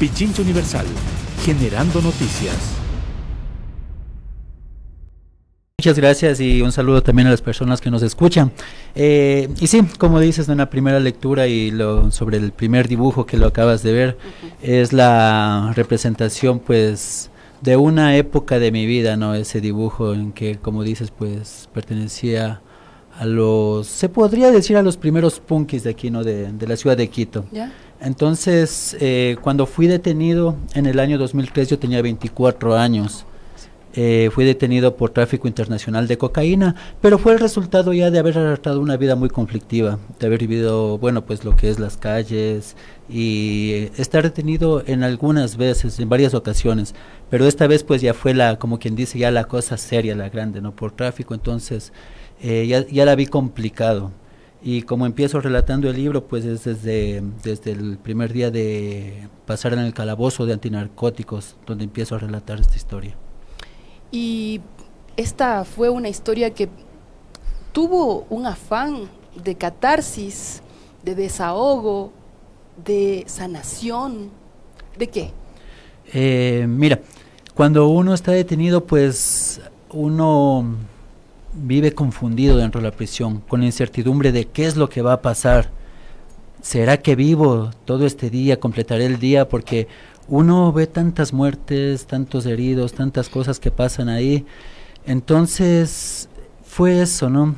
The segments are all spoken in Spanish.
Pichincha Universal, generando noticias. Muchas gracias y un saludo también a las personas que nos escuchan. Y sí, como dices en la primera lectura y sobre el primer dibujo que lo acabas de ver, es la representación pues de una época de mi vida, ¿no? Ese dibujo en que, como dices, pues pertenecía a se podría decir a los primeros punkis de aquí, ¿no? De la ciudad de Quito. ¿Ya? Entonces, cuando fui detenido en el año 2003, yo tenía 24 años. Fui detenido por tráfico internacional de cocaína, pero fue el resultado ya de haber arrastrado una vida muy conflictiva, de haber vivido, bueno, pues lo que es las calles y estar detenido en algunas veces, en varias ocasiones, pero esta vez pues ya fue como quien dice, ya la cosa seria, la grande, ¿no? Por tráfico, entonces ya la vi complicado. Y como empiezo relatando el libro, pues es desde el primer día de pasar en el calabozo de antinarcóticos, donde empiezo a relatar esta historia. Y esta fue una historia que tuvo un afán de catarsis, de desahogo, de sanación. ¿De qué? Mira, cuando uno está detenido, pues uno vive confundido dentro de la prisión, con la incertidumbre de qué es lo que va a pasar. ¿Será que vivo todo este día, completaré el día? Porque uno ve tantas muertes, tantos heridos, tantas cosas que pasan ahí. Entonces fue eso, ¿no?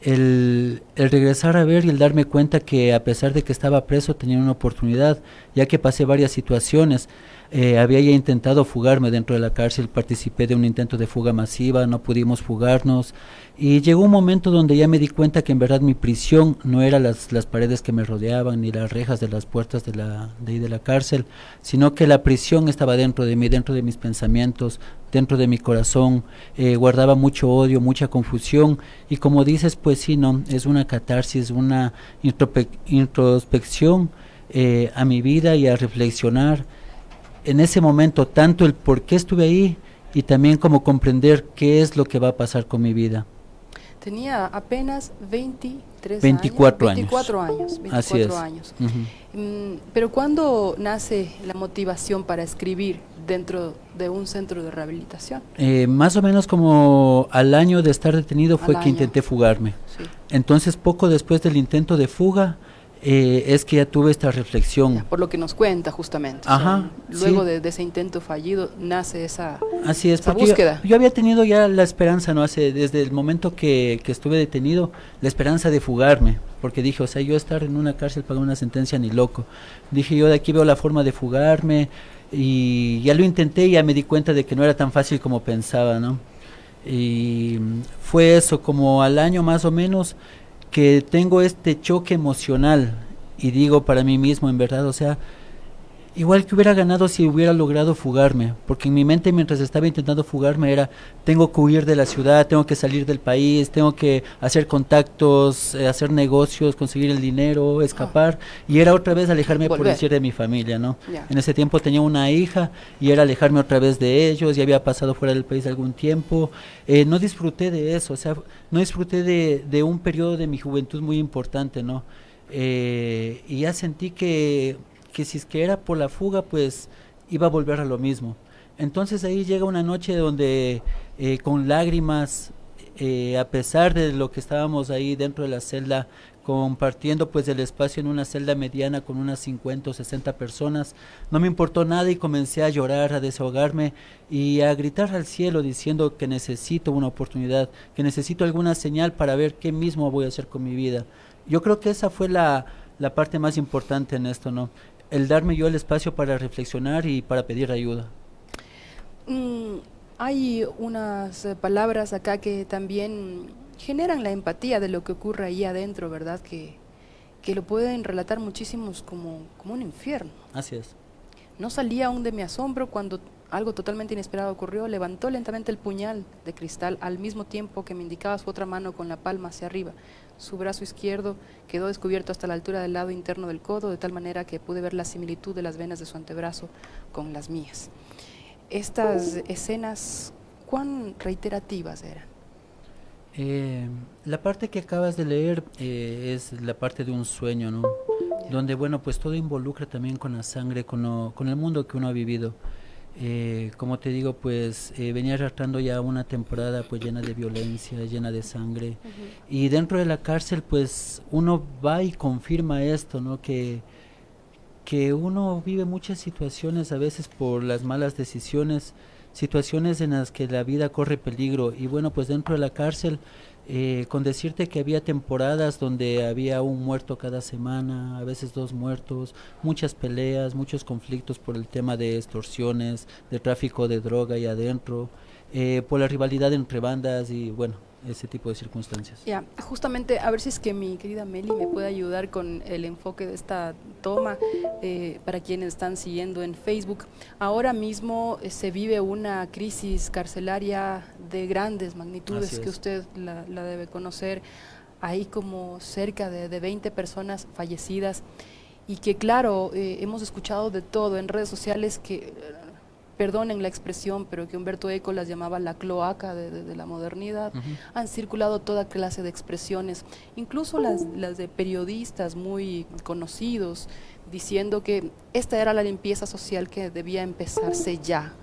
El regresar a ver y el darme cuenta que a pesar de que estaba preso tenía una oportunidad, ya que pasé varias situaciones. Había ya intentado fugarme dentro de la cárcel, participé de un intento de fuga masiva, no pudimos fugarnos y llegó un momento donde ya me di cuenta que en verdad mi prisión no era las paredes que me rodeaban ni las rejas de las puertas de la cárcel, sino que la prisión estaba dentro de mí, dentro de mis pensamientos, dentro de mi corazón. Guardaba mucho odio, mucha confusión y como dices, pues sí, no, es una catarsis, una introspección a mi vida y a reflexionar en ese momento tanto el por qué estuve ahí y también como comprender qué es lo que va a pasar con mi vida. Tenía apenas 24 años. 24 años. 24 Así es. años. Pero ¿cuándo nace la motivación para escribir dentro de un centro de rehabilitación? Más o menos como al año de estar detenido fue Al que año. intenté fugarme. Sí. Entonces poco después del intento de fuga es que ya tuve esta reflexión. Por lo que nos cuenta justamente. Ajá, Luego sí. de ese intento fallido nace esa Así es, esa porque búsqueda. yo había tenido ya la esperanza, ¿no? Desde el momento que estuve detenido, la esperanza de fugarme, porque dije, o sea, yo estar en una cárcel pagar una sentencia ni loco. Dije, yo de aquí veo la forma de fugarme y ya lo intenté y ya me di cuenta de que no era tan fácil como pensaba, ¿no? Y fue eso, como al año más o menos, que tengo este choque emocional y digo para mí mismo, en verdad, o sea, igual que hubiera ganado si hubiera logrado fugarme, porque en mi mente mientras estaba intentando fugarme era, tengo que huir de la ciudad, tengo que salir del país, tengo que hacer contactos, hacer negocios, conseguir el dinero, escapar, y era otra vez alejarme, por Volver. decir, de mi familia, ¿no? Ya. En ese tiempo tenía una hija y era alejarme otra vez de ellos, ya había pasado fuera del país algún tiempo, no disfruté de eso, o sea, no disfruté de un periodo de mi juventud muy importante, ¿no? Y ya sentí que si es que era por la fuga, pues iba a volver a lo mismo. Entonces ahí llega una noche donde con lágrimas, a pesar de lo que estábamos ahí dentro de la celda, compartiendo pues el espacio en una celda mediana con unas 50 o 60 personas, no me importó nada y comencé a llorar, a desahogarme y a gritar al cielo diciendo que necesito una oportunidad, que necesito alguna señal para ver qué mismo voy a hacer con mi vida. Yo creo que esa fue la parte más importante en esto, ¿no? El darme yo el espacio para reflexionar y para pedir ayuda. Hay unas palabras acá que también generan la empatía de lo que ocurre ahí adentro, ¿verdad? Que lo pueden relatar muchísimos como un infierno. Así es. No salía aún de mi asombro cuando algo totalmente inesperado ocurrió. Levantó lentamente el puñal de cristal al mismo tiempo que me indicaba su otra mano con la palma hacia arriba. Su brazo izquierdo quedó descubierto hasta la altura del lado interno del codo, de tal manera que pude ver la similitud de las venas de su antebrazo con las mías. Estas escenas, ¿cuán reiterativas eran? La parte que acabas de leer es la parte de un sueño, ¿no? donde, bueno, pues todo involucra también con la sangre, con el mundo que uno ha vivido. Como te digo, pues venía arrastrando ya una temporada pues llena de violencia, llena de sangre, y dentro de la cárcel pues uno va y confirma esto, ¿no? Que uno vive muchas situaciones a veces por las malas decisiones, situaciones en las que la vida corre peligro, y bueno, pues dentro de la cárcel, con decirte que había temporadas donde había un muerto cada semana, a veces 2 muertos, muchas peleas, muchos conflictos por el tema de extorsiones, de tráfico de droga ahí adentro, por la rivalidad entre bandas y bueno, ese tipo de circunstancias. Ya, justamente a ver si es que mi querida Meli me puede ayudar con el enfoque de esta toma para quienes están siguiendo en Facebook. Ahora mismo se vive una crisis carcelaria de grandes magnitudes que usted la debe conocer. Hay como cerca de 20 personas fallecidas y que claro, hemos escuchado de todo en redes sociales que... perdonen la expresión, pero que Humberto Eco las llamaba la cloaca de la modernidad. Han circulado toda clase de expresiones, incluso las de periodistas muy conocidos, diciendo que esta era la limpieza social que debía empezarse ya.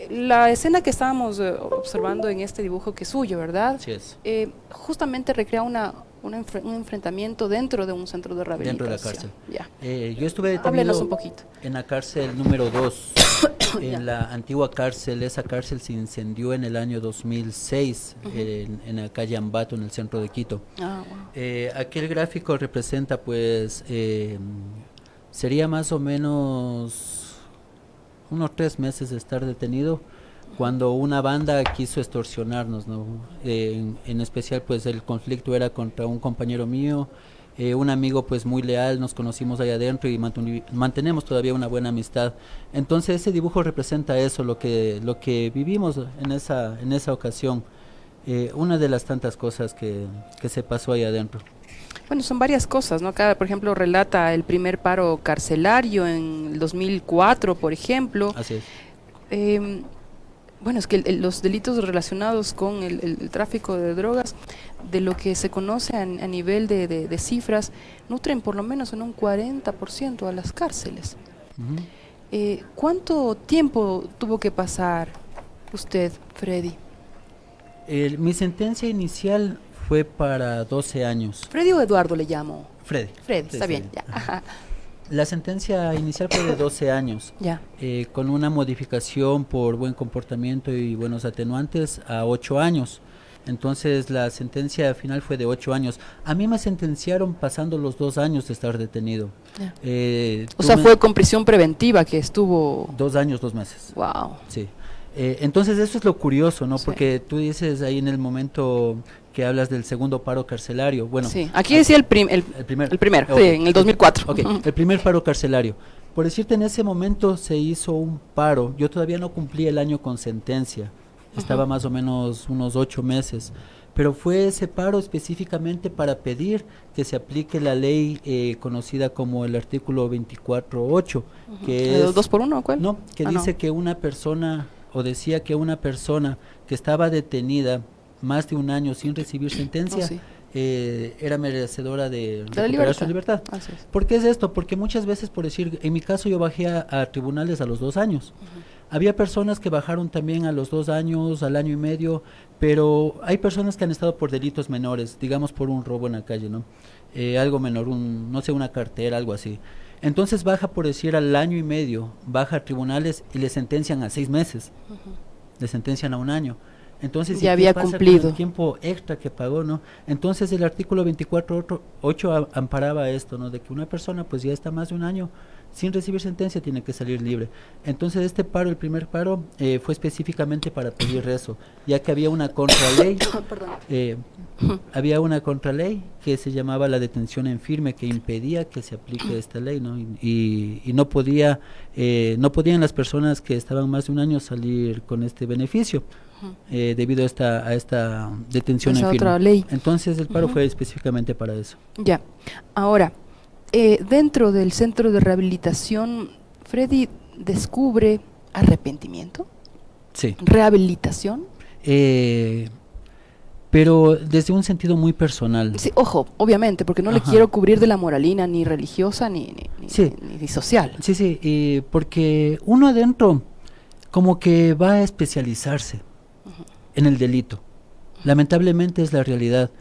La escena que estábamos observando en este dibujo que es suyo, ¿verdad? Sí es. Justamente recrea un enfrentamiento dentro de un centro de rehabilitación. Dentro de la cárcel. Ya. Yo estuve Háblenos detenido un poquito. en la cárcel número 2, en la antigua cárcel. Esa cárcel se incendió en el año 2006, en la calle Ambato, en el centro de Quito. Aquel gráfico representa pues, sería más o menos unos 3 meses de estar detenido, cuando una banda quiso extorsionarnos, ¿no? En especial pues el conflicto era contra un compañero mío, un amigo pues muy leal, nos conocimos allá adentro y mantenemos todavía una buena amistad. Entonces ese dibujo representa eso, lo que vivimos en esa ocasión, una de las tantas cosas que se pasó allá adentro. Bueno, son varias cosas, ¿no? Acá, por ejemplo, relata el primer paro carcelario en el 2004, por ejemplo. Así es. Bueno, es que los delitos relacionados con el tráfico de drogas, de lo que se conoce a nivel de cifras, nutren por lo menos en un 40% a las cárceles. ¿Cuánto tiempo tuvo que pasar usted, Freddy? Mi sentencia inicial fue para 12 años. ¿Freddy o Eduardo le llamo? Freddy. Freddy, está bien. Ya. Ajá. La sentencia inicial fue de 12 años, ya. Con una modificación por buen comportamiento y buenos atenuantes a 8 años. Entonces la sentencia final fue de 8 años. A mí me sentenciaron pasando los 2 años de estar detenido. O sea, fue con prisión preventiva que estuvo... 2 años, 2 meses. Wow. Sí. Entonces eso es lo curioso, ¿no? Sí. Porque tú dices ahí en el momento que hablas del segundo paro carcelario. Bueno, sí, aquí decía el primero, okay. Sí, en el 2004. Okay. El primer paro carcelario. Por decirte, en ese momento se hizo un paro. Yo todavía no cumplí el año con sentencia. Estaba más o menos unos 8 meses. Pero fue ese paro específicamente para pedir que se aplique la ley conocida como el artículo 24.8, que es... ¿2 por 1 o cuál? No, que dice que una persona, o decía que una persona que estaba detenida más de 1 año sin recibir sentencia, era merecedora de recuperar su libertad. ¿Por qué es esto? Porque muchas veces, por decir, en mi caso yo bajé a tribunales a los 2 años. Había personas que bajaron también a los 2 años, al año y medio, pero hay personas que han estado por delitos menores, digamos por un robo en la calle, ¿no? Algo menor, no sé, una cartera, algo así. Entonces baja, por decir, al año y medio, baja a tribunales y le sentencian a 6 meses, le sentencian a 1 año. Entonces, ya había cumplido el tiempo extra que pagó, ¿no? Entonces el artículo 24.8 amparaba esto, ¿no? De que una persona pues ya está más de 1 año sin recibir sentencia, tiene que salir libre. Entonces este paro, el primer paro, fue específicamente para pedir eso, ya que había una contraley, había una contraley que se llamaba la detención en firme, que impedía que se aplique esta ley, ¿no? Y no podían las personas que estaban más de 1 año salir con este beneficio. Debido a esta detención en firme. Otra ley. Entonces el paro fue específicamente para eso. Ya. Ahora, dentro del centro de rehabilitación, Freddy descubre arrepentimiento. Sí. Rehabilitación. pero desde un sentido muy personal. Sí, ojo, obviamente, porque no le Ajá. quiero cubrir de la moralina ni religiosa Sí. ni social. Sí, sí, porque uno adentro como que va a especializarse en el delito. Lamentablemente es la realidad.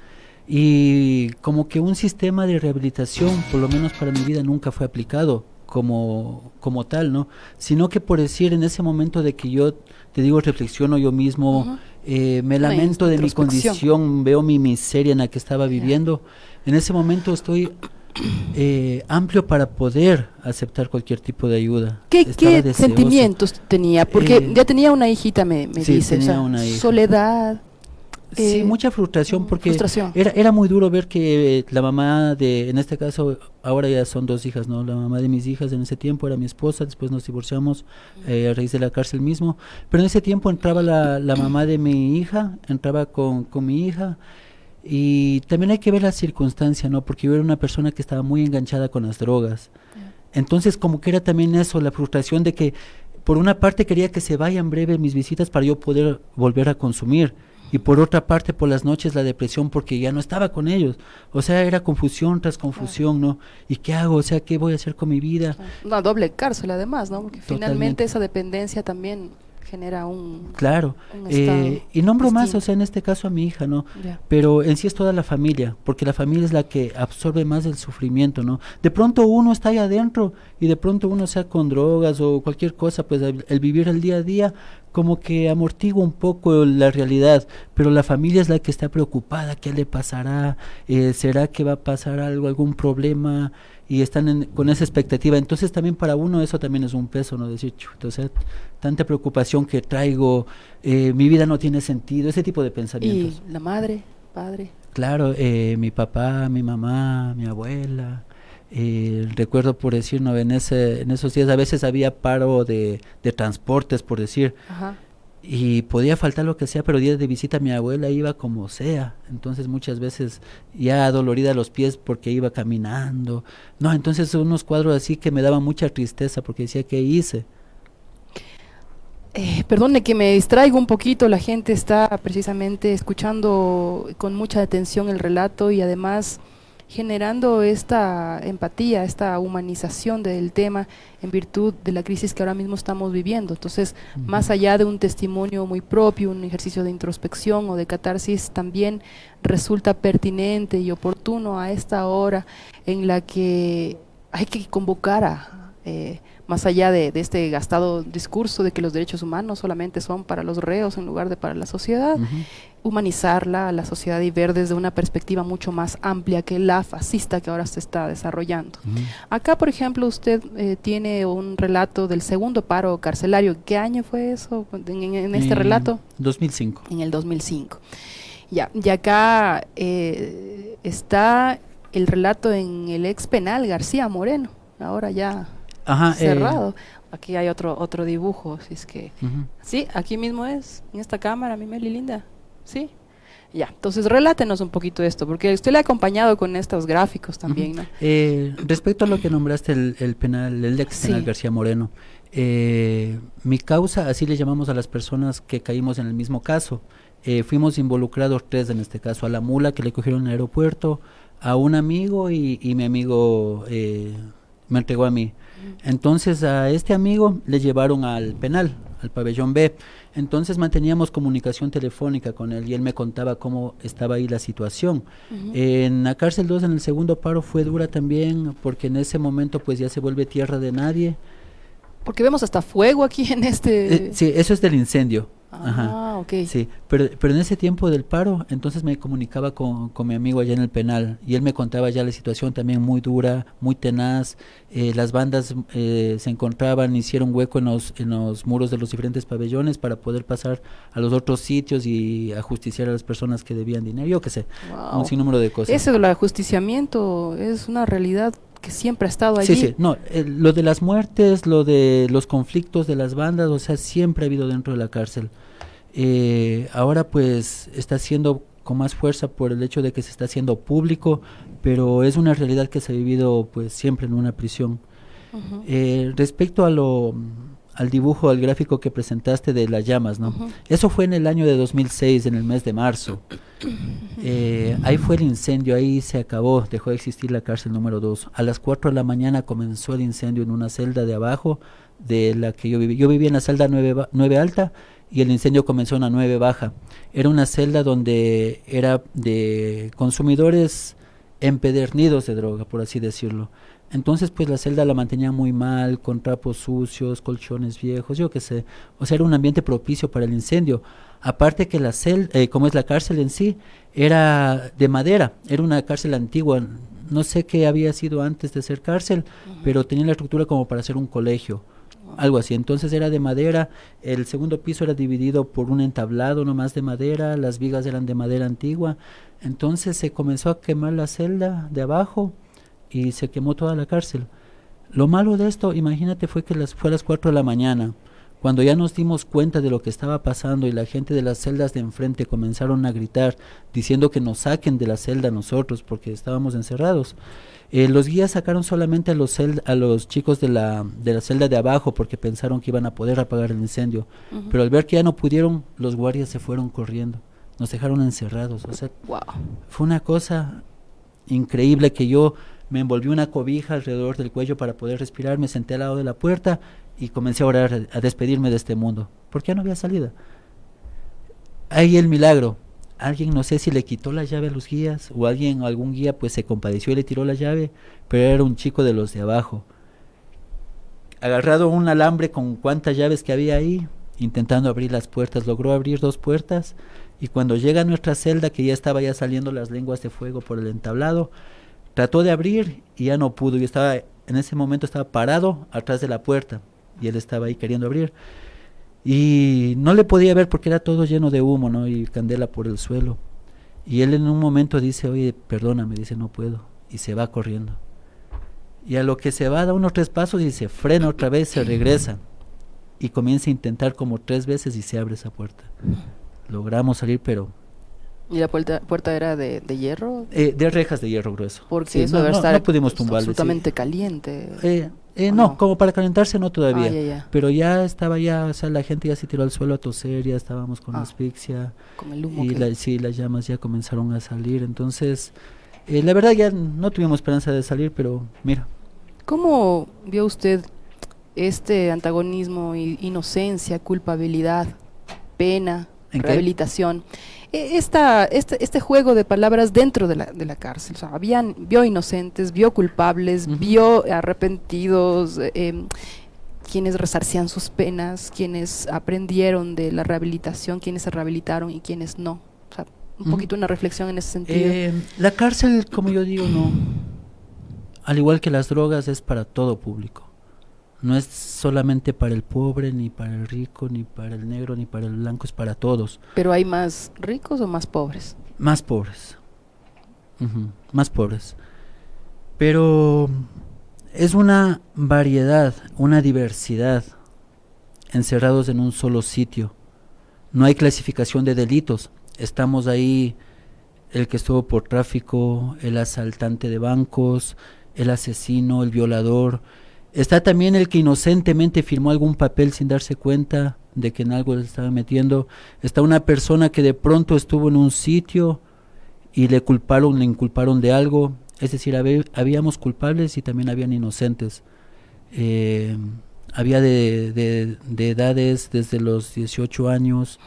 Y como que un sistema de rehabilitación, por lo menos para mi vida, nunca fue aplicado como tal, ¿no? Sino que por decir, en ese momento de que yo, te digo, reflexiono yo mismo, Ujú. me lamento de mi introspección. condición, veo mi miseria en la que estaba viviendo, en ese momento estoy amplio para poder aceptar cualquier tipo de ayuda. ¿Qué Estaba deseoso. sentimientos tenía? Porque Eh, ya tenía una hijita, me sí, dice, o tenía sea, una hija. soledad. Sí, mucha frustración porque frustración. era muy duro ver que la mamá de, en este caso, ahora ya son 2 hijas, ¿no? La mamá de mis hijas en ese tiempo era mi esposa, después nos divorciamos a raíz de la cárcel mismo, pero en ese tiempo entraba la mamá de mi hija, entraba con mi hija, y también hay que ver la circunstancia, ¿no? Porque yo era una persona que estaba muy enganchada con las drogas. Entonces como que era también eso, la frustración de que por una parte quería que se vayan breve mis visitas para yo poder volver a consumir, y por otra parte por las noches la depresión porque ya no estaba con ellos, o sea, era confusión tras confusión, ¿no? ¿Y qué hago? O sea, ¿qué voy a hacer con mi vida? Una doble cárcel además, ¿no? Porque Totalmente. finalmente esa dependencia también genera un Claro, un estado y nombro más, distinto. o sea, en este caso a mi hija, ¿no? Ya. Pero en sí es toda la familia, porque la familia es la que absorbe más el sufrimiento, ¿no? De pronto uno está ahí adentro y de pronto uno, sea con drogas o cualquier cosa, pues el vivir el día a día como que amortigua un poco la realidad, pero la familia es la que está preocupada, ¿qué le pasará? ¿Será que va a pasar algo, algún problema? Y están con esa expectativa. Entonces también para uno eso también es un peso, ¿no? Decir, chuta, o sea, tanta preocupación que traigo, mi vida no tiene sentido, ese tipo de pensamientos. Y la madre, padre. Claro, mi papá, mi mamá, mi abuela. Recuerdo, por decir, ¿no? En esos días a veces había paro de transportes, por decir, Ajá. y podía faltar lo que sea, pero días de visita mi abuela iba como sea. Entonces muchas veces ya dolorida los pies porque iba caminando. No, entonces unos cuadros así que me daban mucha tristeza porque decía, ¿qué hice? Perdone que me distraigo un poquito, la gente está precisamente escuchando con mucha atención el relato y además generando esta empatía, esta humanización del tema en virtud de la crisis que ahora mismo estamos viviendo. Entonces, más allá de un testimonio muy propio, un ejercicio de introspección o de catarsis, también resulta pertinente y oportuno a esta hora en la que hay que convocar a más allá de este gastado discurso de que los derechos humanos solamente son para los reos en lugar de para la sociedad, humanizarla a la sociedad y ver desde una perspectiva mucho más amplia que la fascista que ahora se está desarrollando. Acá, por ejemplo, usted tiene un relato del segundo paro carcelario. ¿Qué año fue eso en este relato? 2005. En el 2005. Ya, y acá está el relato en el ex penal García Moreno, ahora ya cerrado. Aquí hay otro dibujo, si es que... Sí, aquí mismo es, en esta cámara, mi Meli linda. Sí. Ya, entonces relátenos un poquito esto, porque usted le ha acompañado con estos gráficos también, ¿no? Respecto a lo que nombraste, el penal, el ex penal García Moreno, mi causa, así le llamamos a las personas que caímos en el mismo caso. Fuimos involucrados 3 en este caso, a la mula que le cogieron en el aeropuerto, a un amigo y mi amigo me entregó a mí. Entonces a este amigo le llevaron al penal, al pabellón B. Entonces manteníamos comunicación telefónica con él y él me contaba cómo estaba ahí la situación. En la cárcel 2, en el segundo paro, fue dura también porque en ese momento pues ya se vuelve tierra de nadie. Porque vemos hasta fuego aquí en este... sí, eso es del incendio. Ah, ok. Sí, pero en ese tiempo del paro, entonces me comunicaba con mi amigo allá en el penal y él me contaba ya la situación también muy dura, muy tenaz. Las bandas se encontraban, hicieron hueco en los muros de los diferentes pabellones para poder pasar a los otros sitios y ajusticiar a las personas que debían dinero, yo qué sé, un sinnúmero de cosas. Ese del ajusticiamiento es una realidad que siempre ha estado allí. Sí, no, lo de las muertes, lo de los conflictos de las bandas, o sea, siempre ha habido dentro de la cárcel. Ahora pues está siendo con más fuerza por el hecho de que se está haciendo público, pero es una realidad que se ha vivido pues siempre en una prisión. Respecto a al dibujo, al gráfico que presentaste de las llamas, ¿no? Ujú. Eso fue en el año de 2006, en el mes de marzo. Ahí fue el incendio, ahí se acabó, dejó de existir la cárcel número 2. A las 4 de la mañana comenzó el incendio en una celda de abajo de la que yo viví. Yo vivía en la celda 9 alta y el incendio comenzó en la 9 baja. Era una celda donde era de consumidores empedernidos de droga, por así decirlo. Entonces, pues la celda la mantenía muy mal, con trapos sucios, colchones viejos, yo qué sé. O sea, era un ambiente propicio para el incendio. Aparte que la celda, como es la cárcel en sí, era de madera, era una cárcel antigua. No sé qué había sido antes de ser cárcel, pero tenía la estructura como para ser un colegio, algo así. Entonces era de madera, el segundo piso era dividido por un entablado nomás de madera, las vigas eran de madera antigua. Entonces se comenzó a quemar la celda de abajo y se quemó toda la cárcel. Lo malo de esto, imagínate, fue que fue a las 4 de la mañana, cuando ya nos dimos cuenta de lo que estaba pasando y la gente de las celdas de enfrente comenzaron a gritar diciendo que nos saquen de la celda nosotros porque estábamos encerrados. Los guías sacaron solamente a los chicos de la celda de abajo porque pensaron que iban a poder apagar el incendio, pero al ver que ya no pudieron, los guardias se fueron corriendo, nos dejaron encerrados. O sea, Wow. fue una cosa increíble que yo me envolví una cobija alrededor del cuello para poder respirar, me senté al lado de la puerta y comencé a orar, a despedirme de este mundo, porque ya no había salida. Ahí el milagro. Alguien, no sé si le quitó la llave a los guías, o algún guía pues se compadeció y le tiró la llave, pero era un chico de los de abajo. Agarrado un alambre con cuantas llaves que había ahí, intentando abrir las puertas, logró abrir 2 puertas, y cuando llega a nuestra celda, que ya estaba ya saliendo las lenguas de fuego por el entablado, trató de abrir y ya no pudo. Yo estaba, en ese momento estaba parado atrás de la puerta, y él estaba ahí queriendo abrir. Y no le podía ver porque era todo lleno de humo, ¿no? Y candela por el suelo. Y él en un momento dice, oye, perdóname, dice, no puedo. Y se va corriendo. Y a lo que se va, da unos 3 pasos y se frena otra vez, se regresa. Y comienza a intentar como 3 veces y se abre esa puerta. Logramos salir, pero... ¿Y la puerta era de hierro? de rejas de hierro grueso. Porque Sí, eso debe estar no pudimos tumbarle. absolutamente caliente. No, no? como para calentarse no todavía. Ya. Pero ya estaba o sea, la gente ya se tiró al suelo a toser, ya estábamos con Ah. asfixia. Con el humo. Y que- sí, las llamas ya comenzaron a salir. Entonces, la verdad ya no tuvimos esperanza de salir, pero mira. ¿Cómo vio usted este antagonismo, inocencia, culpabilidad, pena, ¿En qué? rehabilitación? Este juego de palabras dentro de la cárcel. O sea, vio inocentes, vio culpables, Ujú. vio arrepentidos, quienes resarcían sus penas, quienes aprendieron de la rehabilitación, quienes se rehabilitaron y quienes no. O sea, un Ujú. poquito una reflexión en ese sentido. La cárcel, como yo digo, no. Al igual que las drogas, es para todo público. No es solamente para el pobre, ni para el rico, ni para el negro, ni para el blanco, es para todos. Pero ¿hay más ricos o más pobres? Más pobres. Más pobres. Pero es una variedad, una diversidad, encerrados en un solo sitio. No hay clasificación de delitos. Estamos ahí, el que estuvo por tráfico, el asaltante de bancos, el asesino, el violador. Está también el que inocentemente firmó algún papel sin darse cuenta de que en algo le estaba metiendo. Está una persona que de pronto estuvo en un sitio y le inculparon de algo. Es decir, habíamos culpables y también habían inocentes. Había de edades desde los 18 años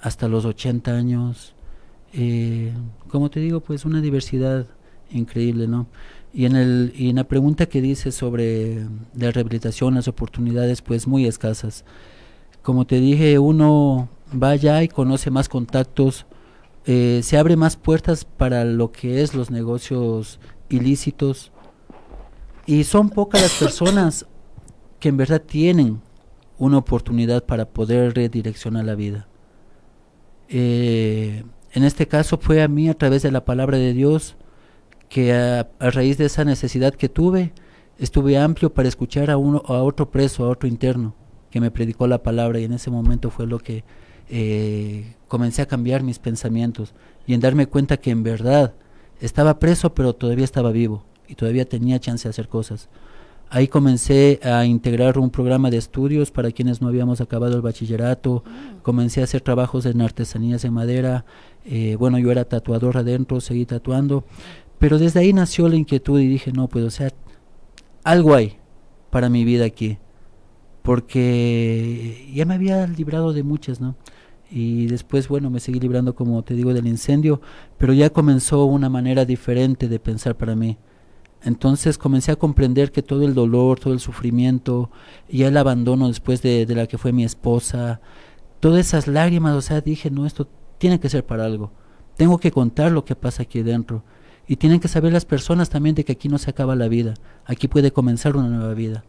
hasta los 80 años. Como te digo, pues una diversidad increíble, ¿no? Y en la pregunta que dice sobre la rehabilitación, las oportunidades, pues muy escasas. Como te dije, uno va allá y conoce más contactos, se abre más puertas para lo que es los negocios ilícitos, y son pocas las personas que en verdad tienen una oportunidad para poder redireccionar la vida. En este caso fue a mí a través de la palabra de Dios, que a raíz de esa necesidad que tuve, estuve amplio para escuchar a otro preso, a otro interno, que me predicó la palabra, y en ese momento fue lo que comencé a cambiar mis pensamientos y en darme cuenta que en verdad estaba preso, pero todavía estaba vivo y todavía tenía chance de hacer cosas. Ahí comencé a integrar un programa de estudios para quienes no habíamos acabado el bachillerato. Comencé a hacer trabajos en artesanías en madera. Bueno, yo era tatuador adentro, seguí tatuando. Pero desde ahí nació la inquietud y dije, no, pues, o sea, algo hay para mi vida aquí. Porque ya me había librado de muchas, ¿no? Y después, bueno, me seguí librando, como te digo, del incendio, pero ya comenzó una manera diferente de pensar para mí. Entonces comencé a comprender que todo el dolor, todo el sufrimiento, y el abandono después de la que fue mi esposa, todas esas lágrimas, o sea, dije, no, esto tiene que ser para algo. Tengo que contar lo que pasa aquí dentro. Y tienen que saber las personas también de que aquí no se acaba la vida, aquí puede comenzar una nueva vida.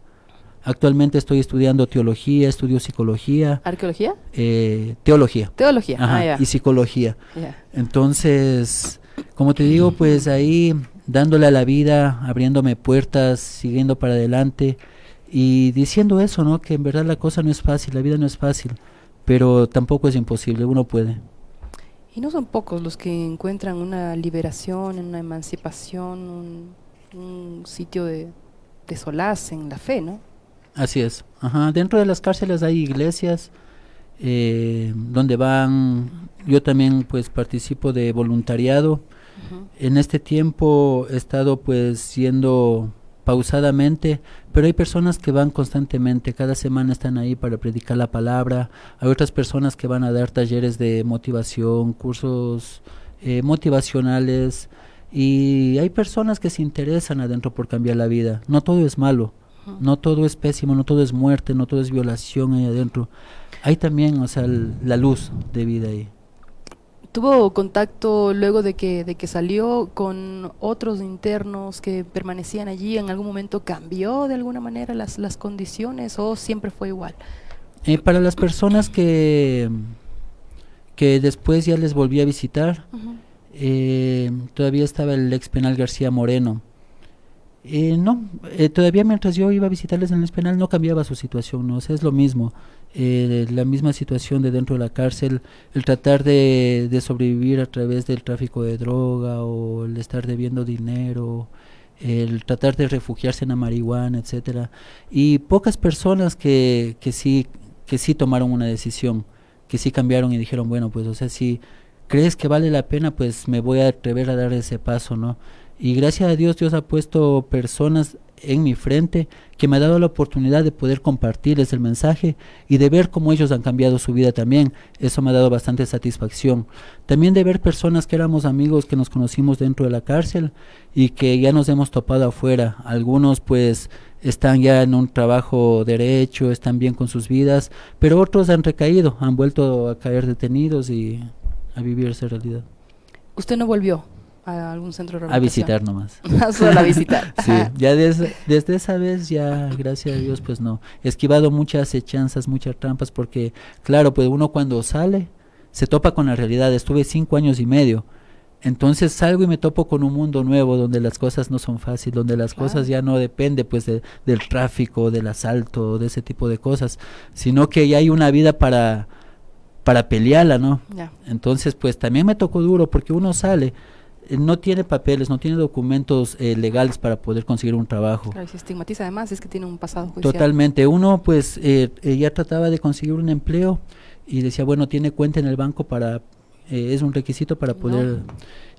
Actualmente estoy estudiando teología, estudio psicología. ¿Arqueología? Teología. Teología, Ajá, y psicología. Ya. Entonces, como te digo, pues ahí dándole a la vida, abriéndome puertas, siguiendo para adelante y diciendo eso, ¿no? Que en verdad la cosa no es fácil, la vida no es fácil, pero tampoco es imposible, uno puede. Y no son pocos los que encuentran una liberación, una emancipación, un sitio de solaz en la fe, ¿no? Así es. Ajá. Dentro de las cárceles hay iglesias donde van, yo también pues participo de voluntariado. En este tiempo he estado pues yendo pausadamente, pero hay personas que van constantemente, cada semana están ahí para predicar la palabra. Hay otras personas que van a dar talleres de motivación, cursos motivacionales, y hay personas que se interesan adentro por cambiar la vida. No todo es malo, no todo es pésimo, no todo es muerte, no todo es violación ahí adentro. Hay también, o sea, la luz de vida ahí. ¿Tuvo contacto luego de que salió con otros internos que permanecían allí? ¿En algún momento cambió de alguna manera las condiciones o siempre fue igual? Para las personas que después ya les volví a visitar, todavía estaba el ex penal García Moreno. Todavía mientras yo iba a visitarles en el ex penal no cambiaba su situación, ¿no? O sea, es lo mismo. La misma situación de dentro de la cárcel, el tratar de sobrevivir a través del tráfico de droga o el estar debiendo dinero, el tratar de refugiarse en la marihuana, etcétera, y pocas personas que sí tomaron una decisión, que sí cambiaron y dijeron, bueno, pues, o sea, si crees que vale la pena, pues me voy a atrever a dar ese paso, ¿no? Y gracias a Dios, Dios ha puesto personas en mi frente que me ha dado la oportunidad de poder compartirles el mensaje y de ver cómo ellos han cambiado su vida también. Eso me ha dado bastante satisfacción. También de ver personas que éramos amigos, que nos conocimos dentro de la cárcel y que ya nos hemos topado afuera. Algunos pues están ya en un trabajo derecho, están bien con sus vidas, pero otros han recaído, han vuelto a caer detenidos y a vivir esa realidad. ¿Usted no volvió a algún centro de A rehabilitación? visitar nomás. Solo a visitar. Sí, ya desde esa vez ya, gracias a Dios, pues no. He esquivado muchas acechanzas, muchas trampas, porque claro, pues uno cuando sale se topa con la realidad. Estuve 5 años y medio. Entonces salgo y me topo con un mundo nuevo donde las cosas no son fáciles, donde las cosas ya no depende pues del tráfico, del asalto, de ese tipo de cosas, sino que ya hay una vida para pelearla, ¿no? Ya. Entonces pues también me tocó duro porque uno sale, no tiene papeles, no tiene documentos legales para poder conseguir un trabajo. Claro, y se estigmatiza además, es que tiene un pasado judicial. Totalmente, uno pues ya trataba de conseguir un empleo y decía, bueno, tiene cuenta en el banco para, es un requisito para poder,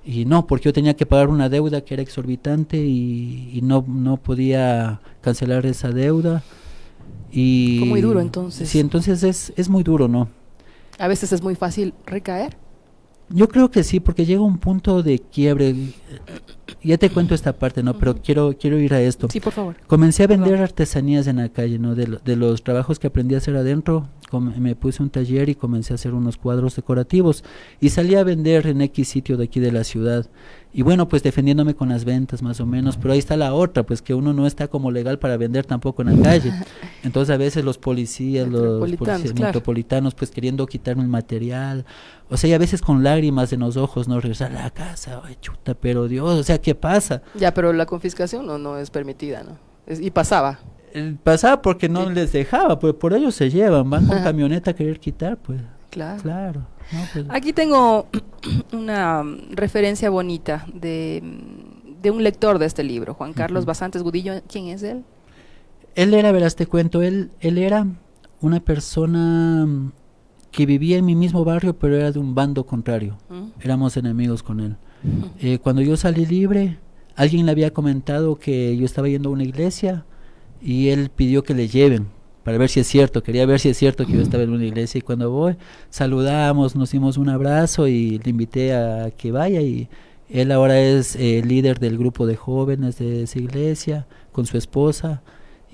y no, porque yo tenía que pagar una deuda que era exorbitante y no podía cancelar esa deuda. Y fue muy duro entonces. Sí, entonces es muy duro, ¿no? A veces es muy fácil recaer. Yo creo que sí, porque llega un punto de quiebre. Ya te cuento esta parte, ¿no? Pero quiero ir a esto. Sí, por favor. Comencé a vender artesanías en la calle, ¿no? De los trabajos que aprendí a hacer adentro, me puse un taller y comencé a hacer unos cuadros decorativos y salí a vender en X sitio de aquí de la ciudad. Y bueno, pues defendiéndome con las ventas más o menos, pero ahí está la otra, pues que uno no está como legal para vender tampoco en la calle. Entonces a veces los policías, metropolitanos, pues queriendo quitarme el material, o sea, y a veces con lágrimas en los ojos, no regresar a la casa, ay chuta, pero Dios, o sea, ¿qué pasa? Ya, pero la confiscación no es permitida, ¿no? Y pasaba. Pasaba porque no les dejaba, pues por ellos se llevan, van con camioneta a querer quitar, pues. Claro. No, pues. Aquí tengo una referencia bonita de un lector de este libro, Juan Carlos Basantes Gudillo. ¿Quién es él? Él era, verás, te cuento, él era una persona que vivía en mi mismo barrio, pero era de un bando contrario. Éramos enemigos con él. Cuando yo salí libre, alguien le había comentado que yo estaba yendo a una iglesia y él pidió que le lleven para ver si es cierto. Quería ver si es cierto que yo estaba en una iglesia, y cuando voy, saludamos, nos dimos un abrazo y le invité a que vaya, y él ahora es líder del grupo de jóvenes de esa iglesia con su esposa.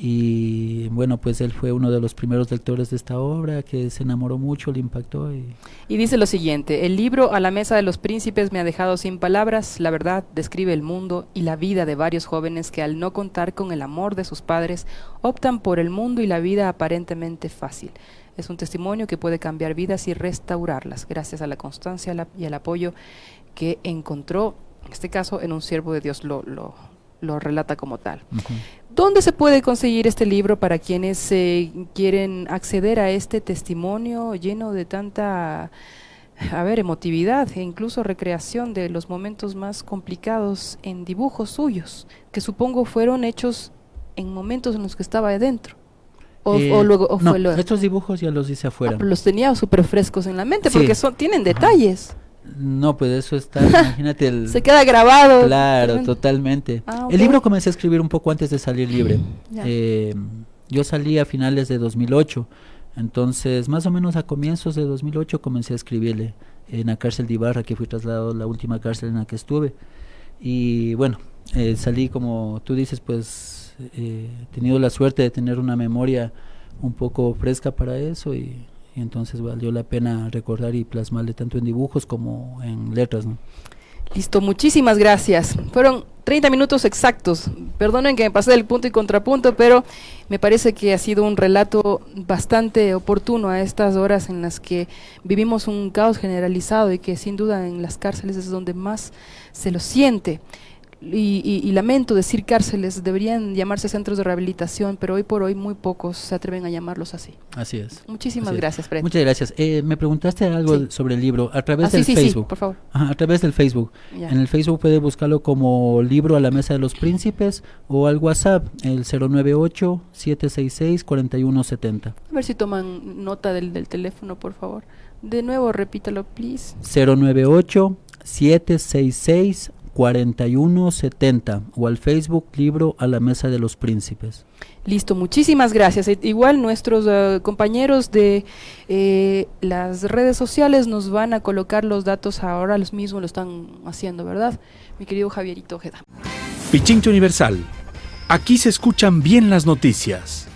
Y bueno, pues él fue uno de los primeros lectores de esta obra, que se enamoró mucho, le impactó. Y dice lo siguiente: el libro A la mesa de los príncipes me ha dejado sin palabras. La verdad describe el mundo y la vida de varios jóvenes que, al no contar con el amor de sus padres, optan por el mundo y la vida aparentemente fácil. Es un testimonio que puede cambiar vidas y restaurarlas, gracias a la constancia y al apoyo que encontró, en este caso, en un siervo de Dios. Lo relata como tal. ¿Dónde se puede conseguir este libro para quienes quieren acceder a este testimonio lleno de tanta, emotividad e incluso recreación de los momentos más complicados en dibujos suyos, que supongo fueron hechos en momentos en los que estaba adentro? Estos dibujos ya los hice afuera. Los tenía súper frescos en la mente, porque tienen detalles. No, pues eso está, imagínate. Se queda grabado. Claro, totalmente. Okay. El libro comencé a escribir un poco antes de salir libre. Yo salí a finales de 2008, entonces más o menos a comienzos de 2008 comencé a escribirle en la cárcel de Ibarra, que fui trasladado a la última cárcel en la que estuve. Y bueno, salí, como tú dices, pues he tenido la suerte de tener una memoria un poco fresca para eso, y entonces valió la pena recordar y plasmarle tanto en dibujos como en letras, ¿no? Listo, muchísimas gracias. Fueron 30 minutos exactos. Perdonen que me pasé del punto y contrapunto, pero me parece que ha sido un relato bastante oportuno a estas horas en las que vivimos un caos generalizado, y que sin duda en las cárceles es donde más se lo siente. Y lamento decir cárceles, deberían llamarse centros de rehabilitación, pero hoy por hoy muy pocos se atreven a llamarlos así. Así es. Muchísimas gracias, Fred. Muchas gracias. Me preguntaste algo sobre el libro a través del Facebook. Sí, por favor. A través del Facebook. Ya. En el Facebook puede buscarlo como Libro a la Mesa de los Príncipes, o al WhatsApp, el 098-766-4170. A ver si toman nota del teléfono, por favor. De nuevo, repítalo, please. 098-766-4170, o al Facebook Libro a la Mesa de los Príncipes. Listo, muchísimas gracias. Igual nuestros compañeros de las redes sociales nos van a colocar los datos ahora, los mismos lo están haciendo, ¿verdad? Mi querido Javierito Ojeda. Pichincha Universal. Aquí se escuchan bien las noticias.